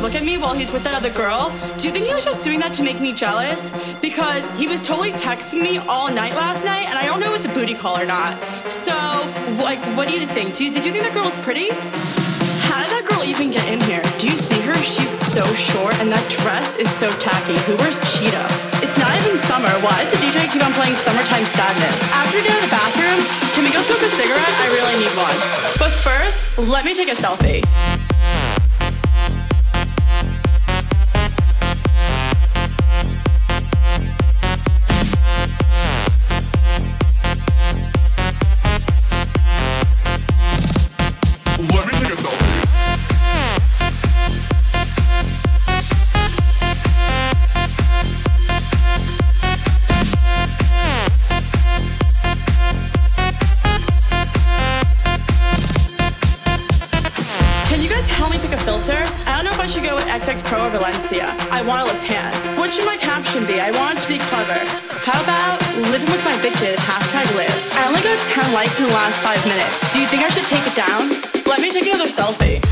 look at me while he's with that other girl. Do you think he was just doing that to make me jealous? Because he was totally texting me all night last night, and I don't know if it's a booty call or not. So, like, what do you think? Did you think that girl was pretty? How did that girl even get in here? Do you see her? She's so short, and that dress is so tacky. Who wears cheetah? It's not even summer. Why does the DJ keep on playing Summertime Sadness? After we get out of the bathroom, can we go smoke a cigarette? I really need one. But first, let me take a selfie. Let me take a selfie. Can you guys help me pick a filter? I don't know if I should go with XX Pro or Valencia. I want to look tan. What should my caption be? I want it to be clever. How about living with my bitches, #live. I only got 10 likes in the last 5 minutes. Do you think I should take it down? Let me take another selfie.